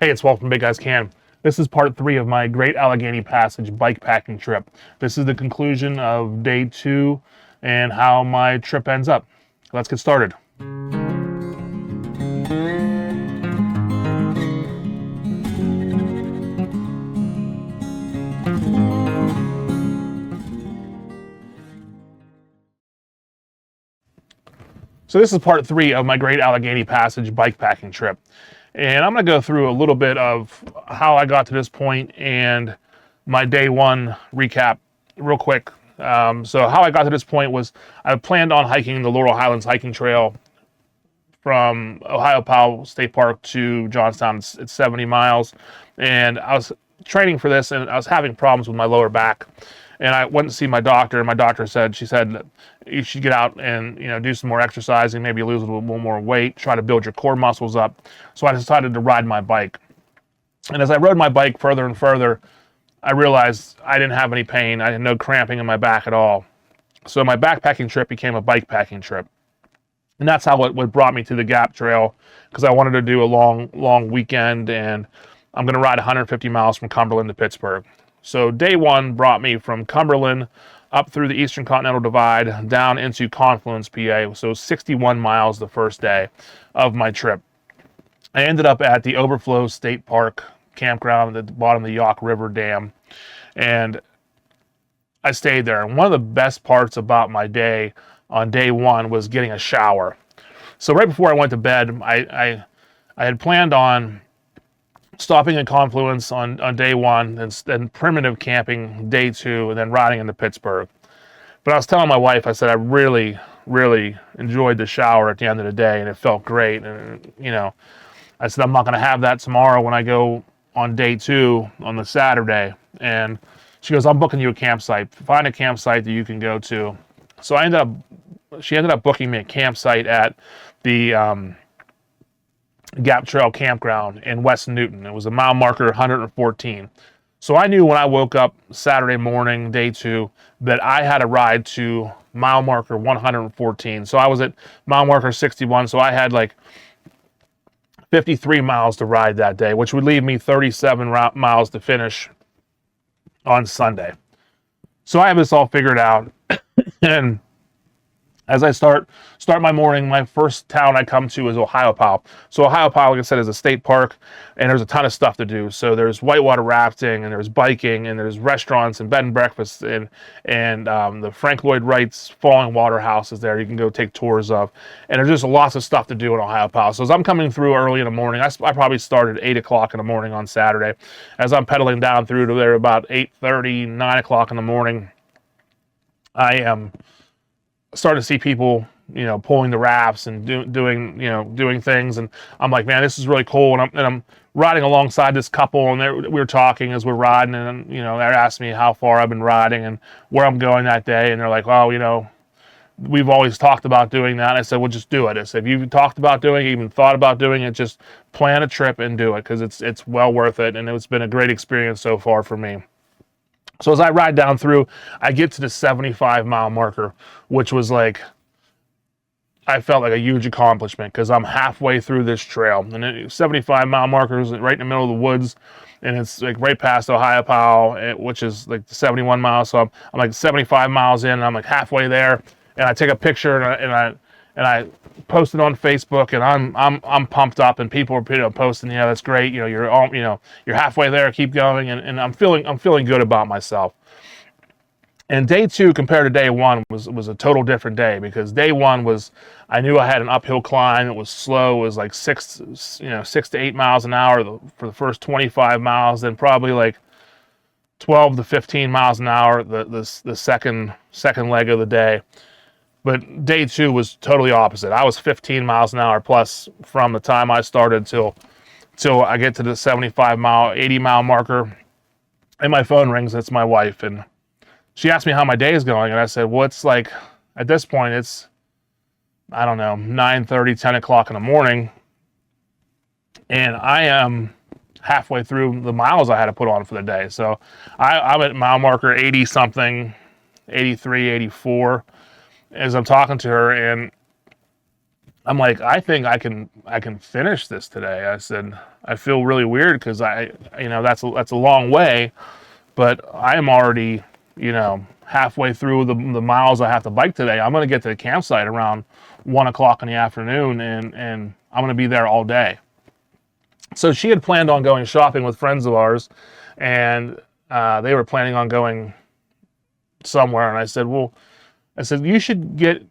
Hey, it's Walt from Big Guys Can. This is part 3 of my Great Allegheny Passage bike packing trip. This is the conclusion of day 2 and how my trip ends up. Let's get started. So this is part 3 of my Great Allegheny Passage bike packing trip. And I'm going to go through a little bit of how I got to this point and my day 1 recap real quick. So how I got to this point was I planned on hiking the Laurel Highlands hiking trail from Ohio Powell State Park to Johnstown. It's 70 miles. And I was training for this and I was having problems with my lower back. And I went to see my doctor, and my doctor said, you should get out and do some more exercising, maybe lose a little more weight, try to build your core muscles up. So I decided to ride my bike. And as I rode my bike further and further, I realized I didn't have any pain. I had no cramping in my back at all. So my backpacking trip became a bike packing trip. And that's how what brought me to the Gap Trail, because I wanted to do a long weekend, and I'm going to ride 150 miles from Cumberland to Pittsburgh. So day 1 brought me from Cumberland up through the Eastern Continental Divide down into Confluence, PA. So 61 miles the first day of my trip. I ended up at the Overflow State Park campground at the bottom of the Yauk River Dam, and I stayed there. And one of the best parts about my day on day 1 was getting a shower. So right before I went to bed, I had planned on stopping in Confluence on day 1, and then primitive camping day 2, and then riding into Pittsburgh. But I was telling my wife, I said I really enjoyed the shower at the end of the day, and it felt great. And I said I'm not going to have that tomorrow when I go on day 2 on the Saturday. And she goes, I'm booking you a campsite. Find a campsite that you can go to. So she ended up booking me a campsite at the Gap Trail campground in West Newton. It was a mile marker 114. So I knew when I woke up Saturday morning, day 2, that I had a ride to mile marker 114. So I was at mile marker 61. So I had like 53 miles to ride that day, which would leave me 37 miles to finish on Sunday. So I have this all figured out. And as I start my morning, my first town I come to is Ohio Powell. So Ohio Powell, like I said, is a state park, and there's a ton of stuff to do. So there's whitewater rafting, and there's biking, and there's restaurants and bed and breakfasts, and the Frank Lloyd Wright's Falling Water House is there. You can go take tours of, and there's just lots of stuff to do in Ohio Powell. So as I'm coming through early in the morning, I probably started at 8 o'clock in the morning on Saturday. As I'm pedaling down through to there about 8:30, 9 o'clock in the morning, I am starting to see people, pulling the rafts and doing things, and I'm like, man, this is really cool. And I'm riding alongside this couple, and we were talking as we're riding, and they're asking me how far I've been riding and where I'm going that day, and they're like, oh, we've always talked about doing that. And I said, well, just do it. I said, if you've talked about doing it, even thought about doing it, just plan a trip and do it, because it's well worth it, and it's been a great experience so far for me. So as I ride down through, I get to the 75 mile marker, which was like, I felt like a huge accomplishment, because I'm halfway through this trail. And 75 mile marker is right in the middle of the woods, and it's like right past Ohio Powell, which is like 71 miles. So I'm like 75 miles in, and I'm like halfway there, and I take a picture and I post it on Facebook, and I'm pumped up, and people are posting, that's great, you're halfway there, keep going, and I'm feeling good about myself. And day 2 compared to day 1 was a total different day, because day 1 was, I knew I had an uphill climb. It was slow. It was like 6 to 8 miles an hour for the first 25 miles, then probably like 12 to 15 miles an hour the second leg of the day. But day 2 was totally opposite. I was 15 miles an hour plus from the time I started till I get to the 75 mile, 80 mile marker, and my phone rings. It's my wife, and she asked me how my day is going, and I said, well, it's like, at this point, it's, I don't know, 9:30, 10 o'clock in the morning, and I am halfway through the miles I had to put on for the day. So I'm at mile marker 80 something, 83, 84, as I'm talking to her, and I'm like, I think I can finish this today. I said, I feel really weird because that's a long way, but I'm already, halfway through the miles I have to bike today. I'm going to get to the campsite around 1 o'clock in the afternoon, and I'm going to be there all day. So she had planned on going shopping with friends of ours, and they were planning on going somewhere. And I said, you should get,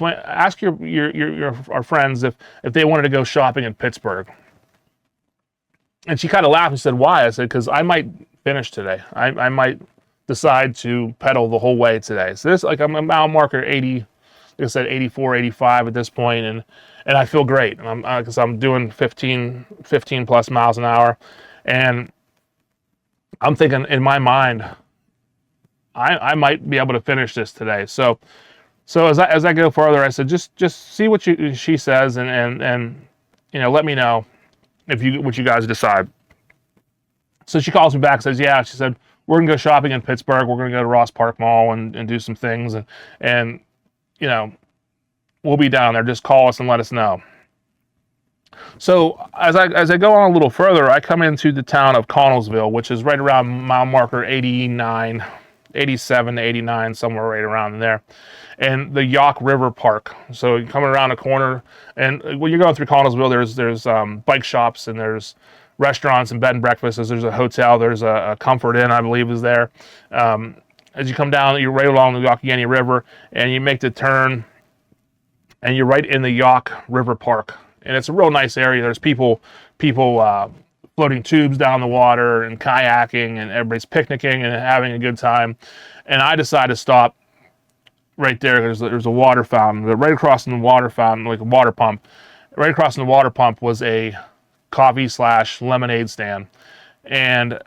ask our friends if they wanted to go shopping in Pittsburgh. And she kind of laughed and said, why? I said, because I might finish today. I might decide to pedal the whole way today. So I'm a mile marker 80, like I said, 84, 85 at this point, and I feel great. Because I'm doing 15 plus miles an hour, and I'm thinking in my mind, I might be able to finish this today. So as I go further, I said, just see what she says, and let me know what you guys decide. So she calls me back, says, yeah. She said, we're gonna go shopping in Pittsburgh. We're gonna go to Ross Park Mall and do some things, and we'll be down there. Just call us and let us know. So as I go on a little further, I come into the town of Connellsville, which is right around mile marker 89, 87 to 89, somewhere right around there, and the Yawk River Park. So you're coming around a corner, and when you're going through Connellsville, there's bike shops, and there's restaurants and bed and breakfasts. There's a hotel. There's a Comfort Inn, I believe, is there. As you come down, you're right along the Allegheny River, and you make the turn, and you're right in the Yawk River Park. And it's a real nice area. There's people floating tubes down the water and kayaking, and everybody's picnicking and having a good time. And I decided to stop right there. There's a water fountain. Right across from the water fountain, like a water pump. Right across from the water pump was a coffee/lemonade stand. And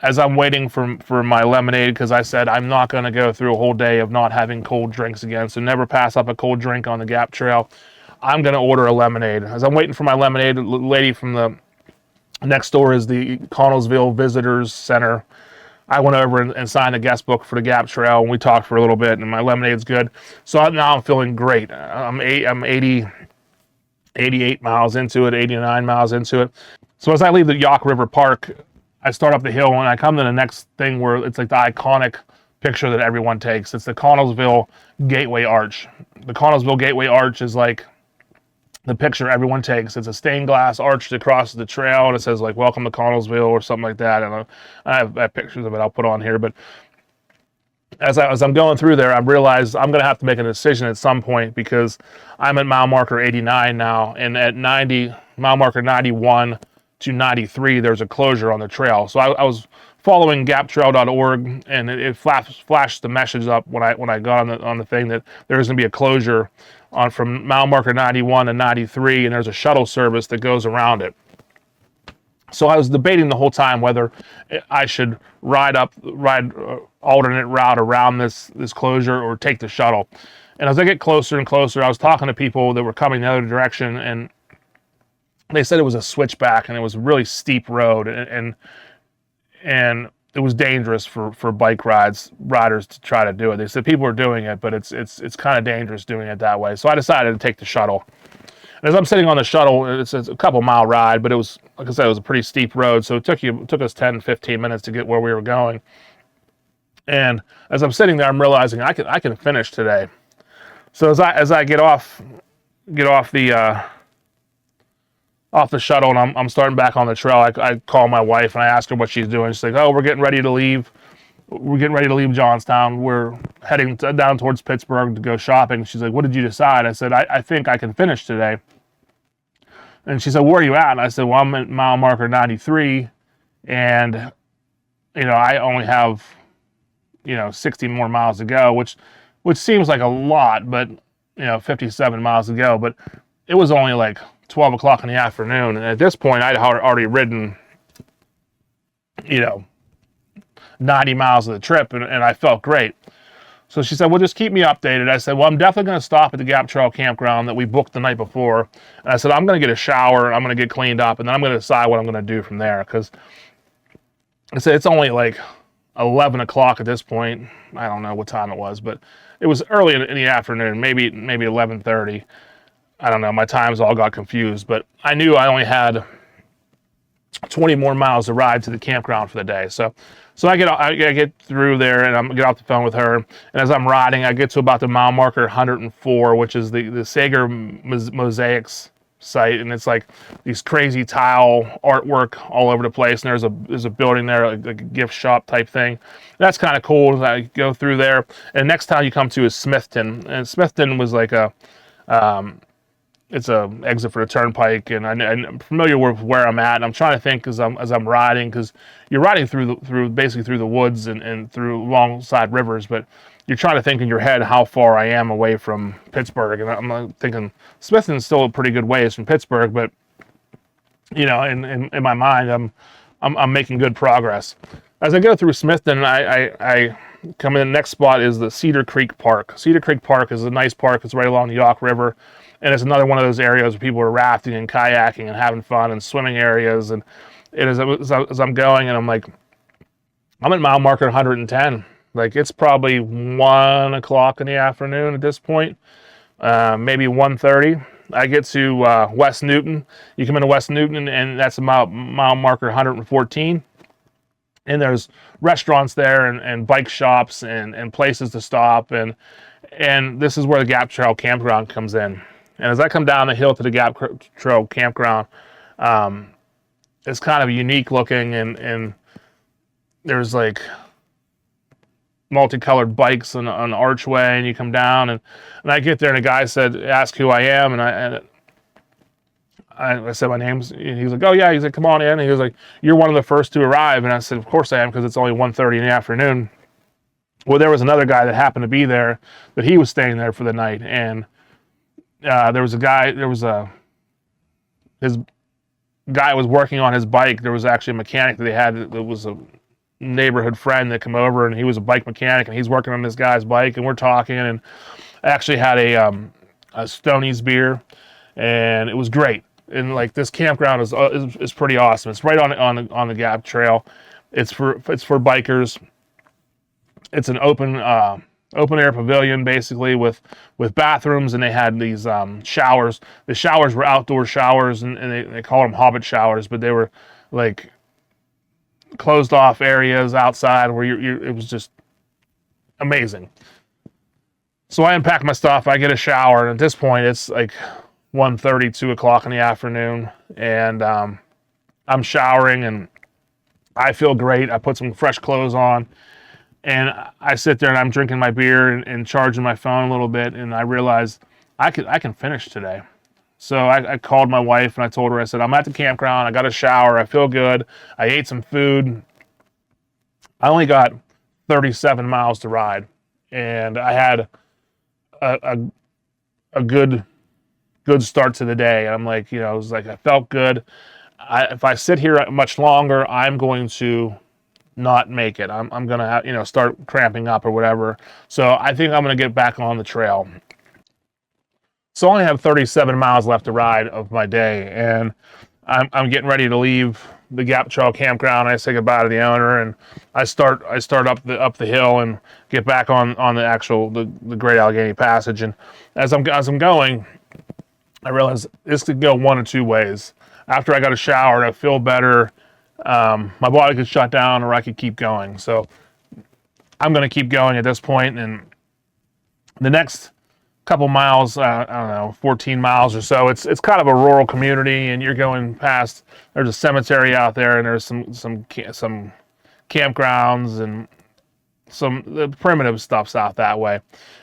as I'm waiting for my lemonade, because I said I'm not going to go through a whole day of not having cold drinks again, so never pass up a cold drink on the Gap Trail, I'm going to order a lemonade. As I'm waiting for my lemonade, the lady from the next door is the Connellsville Visitors Center. I went over and signed a guest book for the Gap Trail, and we talked for a little bit, and my lemonade's good. So now I'm feeling great. I'm 88 miles into it, 89 miles into it. So as I leave the Yawk River Park, I start up the hill, and I come to the next thing where it's like the iconic picture that everyone takes. It's the Connellsville Gateway Arch. The Connellsville Gateway Arch is like the picture everyone takes. It's a stained glass arch that crosses the trail, and it says like "Welcome to Connellsville" or something like that. And I have pictures of it I'll put on here. But as I'm going through there, I realize I'm going to have to make a decision at some point, because I'm at mile marker 89 now, and at mile marker 91 to 93, there's a closure on the trail. So I was following gaptrail.org, and it flashed the message up when I got on the thing that there's going to be a closure on from mile marker 91 to 93, and there's a shuttle service that goes around it. So I was debating the whole time whether I should ride alternate route around this closure or take the shuttle. And as I get closer and closer, I was talking to people that were coming the other direction, and they said it was a switchback, and it was a really steep road, and it was dangerous for bike riders to try to do it. They said people are doing it, but it's kind of dangerous doing it that way. So I decided to take the shuttle. And as I'm sitting on the shuttle, it's a couple mile ride, but it was, like I said, it was a pretty steep road. So it took us 10, 15 minutes to get where we were going. And as I'm sitting there, I'm realizing I can finish today. So as I get off the shuttle, and I'm starting back on the trail, I call my wife and I ask her what she's doing. She's like, "Oh, we're getting ready to leave. We're getting ready to leave Johnstown. We're heading down towards Pittsburgh to go shopping." She's like, "What did you decide?" I said, I think I can finish today. And she said, "Where are you at?" And I said, "Well, I'm at mile marker 93, and I only have 60 more miles to go," which seems like a lot, but 57 miles to go. But it was only like 12 o'clock in the afternoon, and at this point I'd already ridden 90 miles of the trip, and I felt great. So she said, "Well, just keep me updated." I said, "Well, I'm definitely going to stop at the Gap Trail campground that we booked the night before." And I said, "I'm going to get a shower, and I'm going to get cleaned up, and then I'm going to decide what I'm going to do from there," because I said it's only like 11 o'clock at this point. I don't know what time it was, but it was early in the afternoon, maybe 11:30. I don't know, my times all got confused, but I knew I only had 20 more miles to ride to the campground for the day. So I get through there and get off the phone with her. And as I'm riding, I get to about the mile marker 104, which is the Sager Mosaics site, and it's like these crazy tile artwork all over the place. And there's a building there, like a gift shop type thing. That's kind of cool. I go through there, and next town you come to is Smithton, and Smithton was like it's a exit for the turnpike, and I'm familiar with where I'm at. And I'm trying to think as I'm riding, because you're riding basically through the woods and through alongside rivers, but you're trying to think in your head how far I am away from Pittsburgh. And I'm thinking Smithton's still a pretty good ways from Pittsburgh, but in my mind, I'm making good progress. As I go through Smithton, I come in. The next spot is the Cedar Creek Park. Cedar Creek Park is a nice park. It's right along the Yawk River, and it's another one of those areas where people are rafting and kayaking and having fun, and swimming areas. And as I'm going, and I'm at mile marker 110. Like, it's probably 1 o'clock in the afternoon at this point, maybe 1:30. I get to West Newton. You come into West Newton, and that's about mile marker 114. And there's restaurants there, and bike shops, and places to stop, and this is where the Gap Trail Campground comes in. And as I come down the hill to the Gap Trail Campground, it's kind of unique looking, and there's like multicolored bikes on an archway, and you come down, and I get there, and a guy ask who I am, and I said my name's, and he's like, oh yeah, he's like, come on in, and he was like, you're one of the first to arrive, and I said, of course I am, because it's only 1:30 in the afternoon. Well, there was another guy that happened to be there, but he was staying there for the night, and his guy was working on his bike. There was actually a mechanic that they had that was a neighborhood friend that came over, and he was a bike mechanic, and he's working on this guy's bike, and we're talking, and I actually had a Stoney's beer, and it was great. And like, this campground is pretty awesome. It's right on the Gap Trail. It's for bikers. It's an open air pavilion, basically, with bathrooms, and they had these showers. The showers were outdoor showers, and they call them Hobbit showers, but they were like closed off areas outside where it was just amazing. So I unpack my stuff, I get a shower, and at this point it's like 1:30, 2 o'clock in the afternoon, and I'm showering, and I feel great. I put some fresh clothes on, and I sit there, and I'm drinking my beer and charging my phone a little bit, and I realize I can finish today. So I called my wife, and I told her, I said, I'm at the campground, I got a shower, I feel good, I ate some food. I only got 37 miles to ride, and I had a good start to the day. I'm like, it was like, I felt good. If I sit here much longer, I'm going to not make it. I'm going to start cramping up or whatever. So I think I'm going to get back on the trail. So I only have 37 miles left to ride of my day, and I'm getting ready to leave the Gap Trail Campground. I say goodbye to the owner, and I start up the hill and get back on the Great Allegheny Passage. And as I'm going, I realized this could go one of two ways. After I got a shower and I feel better, my body could shut down, or I could keep going. So I'm going to keep going at this point, and the next couple miles, I don't know, 14 miles or so, it's kind of a rural community, and you're going past, there's a cemetery out there, and there's some campgrounds, and the primitive stuff's out that way.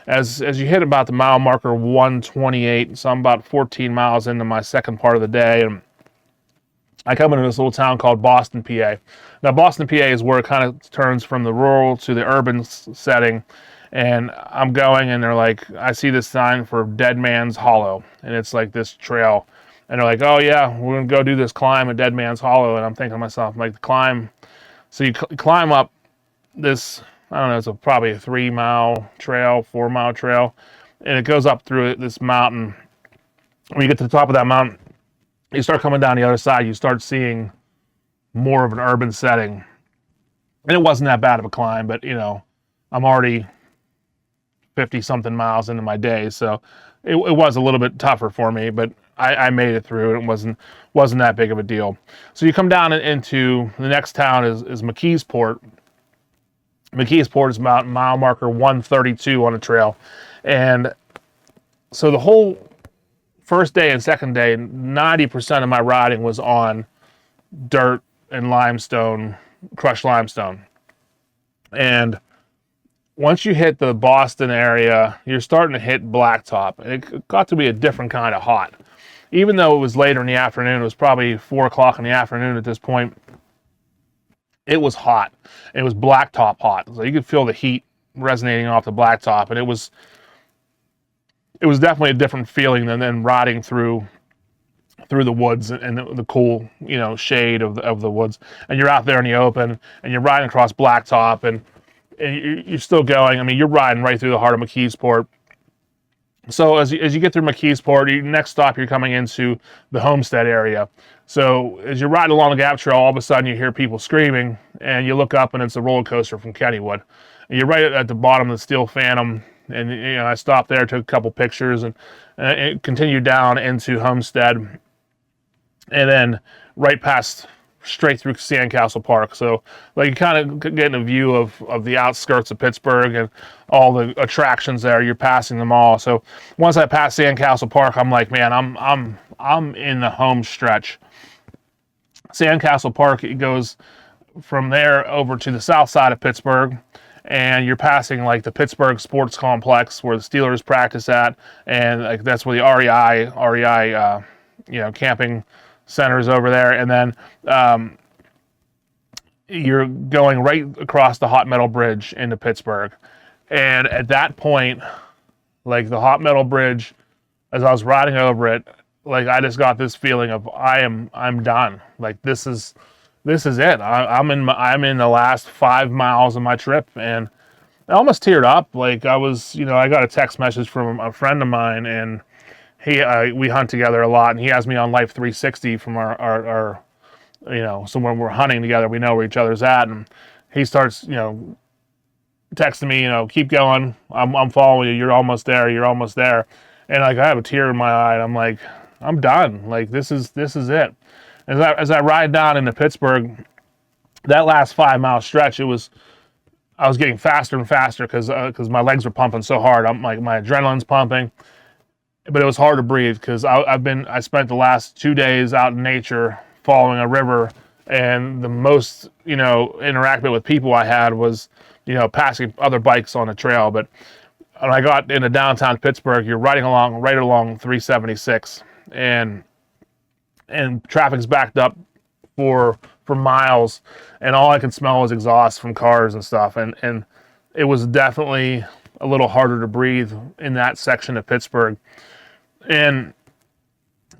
As you hit about the mile marker 128, so I'm about 14 miles into my second part of the day, and I come into this little town called Boston, PA. Now, Boston, PA is where it kind of turns from the rural to the urban setting. And I'm going, and they're like, I see this sign for Dead Man's Hollow, and it's like this trail. And they're like, oh yeah, we're going to go do this climb at Dead Man's Hollow. And I'm thinking to myself, like, the climb. So you climb up this, I don't know, it's probably a 3-mile trail, 4-mile trail. And it goes up through this mountain. When you get to the top of that mountain, you start coming down the other side, you start seeing more of an urban setting. And it wasn't that bad of a climb, but I'm already 50 something miles into my day, so it was a little bit tougher for me, but I made it through, and it wasn't that big of a deal. So you come down into the next town is McKeesport. McKeesport is about mile marker 132 on the trail, and so the whole first day and second day, 90% of my riding was on dirt and limestone, crushed limestone. And once you hit the Boston area, you're starting to hit blacktop. And it got to be a different kind of hot. Even though it was later in the afternoon, it was probably 4 o'clock in the afternoon at this point, it was hot. It was blacktop hot. So you could feel the heat resonating off the blacktop. And it was definitely a different feeling than riding through the woods and the cool, shade of the woods. And you're out there in the open, and you're riding across blacktop, and you're still going. I mean, you're riding right through the heart of McKeesport. So as you get through McKeesport, your next stop, you're coming into the Homestead area. So as you're riding along the Gap Trail, all of a sudden you hear people screaming, and you look up, and it's a roller coaster from Kennywood. And you're right at the bottom of the Steel Phantom, and I stopped there, took a couple pictures, and it continued down into Homestead, and then right past, straight through Sandcastle Park. So like you kind of getting a view of the outskirts of Pittsburgh and all the attractions there. You're passing them all. So once I pass Sandcastle Park, I'm like, man, I'm in the home stretch. Sandcastle Park, it goes from there over to the south side of Pittsburgh, and you're passing like the Pittsburgh Sports Complex where the Steelers practice at, and like that's where the REI camping centers over there. And then you're going right across the Hot Metal Bridge into Pittsburgh. And at that point, like the Hot Metal Bridge, as I was riding over it, like I just got this feeling of I'm done. Like this is it. I'm in the last 5 miles of my trip, and I almost teared up. Like I was, I got a text message from a friend of mine, and we hunt together a lot, and he has me on Life 360 from our so when we're hunting together, we know where each other's at, and he starts, texting me, keep going, I'm following you, you're almost there, and like I have a tear in my eye, and I'm like, I'm done, like this is it. As I ride down into Pittsburgh, that last 5 mile stretch, I was getting faster and faster because my legs were pumping so hard. I'm like, my adrenaline's pumping. But it was hard to breathe because I spent the last 2 days out in nature following a river, and the most, interaction with people I had was, passing other bikes on the trail. But when I got into downtown Pittsburgh, you're riding right along 376, and traffic's backed up for miles, and all I could smell was exhaust from cars and stuff. And it was definitely a little harder to breathe in that section of Pittsburgh. And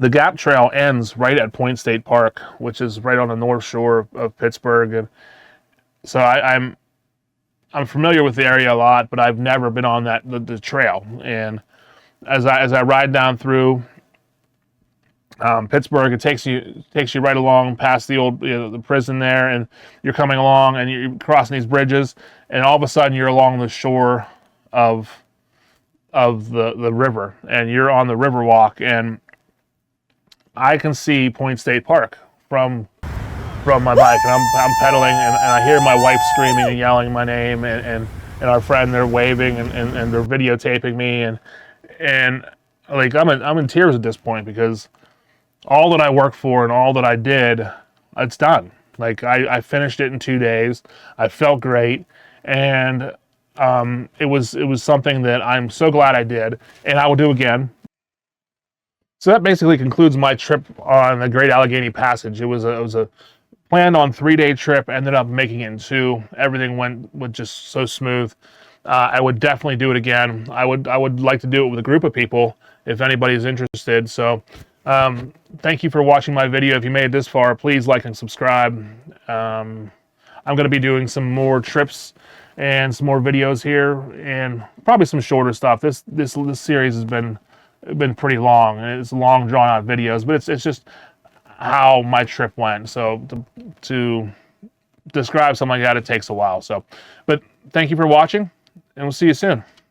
the Gap Trail ends right at Point State Park, which is right on the north shore of Pittsburgh. And so I'm familiar with the area a lot, but I've never been on the trail. And as I ride down through Pittsburgh, it takes you right along past the old the prison there, and you're coming along and you're crossing these bridges, and all of a sudden you're along the shore of the river, and you're on the river walk, and I can see Point State Park from my bike, and I'm pedaling, and I hear my wife screaming and yelling my name, and our friend, they're waving and they're videotaping me, and like I'm in tears at this point because all that I worked for and all that I did, it's done. Like I finished it in 2 days. I felt great, and it was something that I'm so glad I did, and I will do again. So that basically concludes my trip on the Great Allegheny Passage. It was a planned on 3-day trip, ended up making it in 2. Everything went just so smooth. I would definitely do it again. I would like to do it with a group of people if anybody's interested. So thank you for watching my video. If you made it this far, please like and subscribe. I'm going to be doing some more trips and some more videos here, and probably some shorter stuff. This series has been pretty long, and it's long drawn out videos, but it's just how my trip went. So to describe something like that, it takes a while. So, but thank you for watching, and we'll see you soon.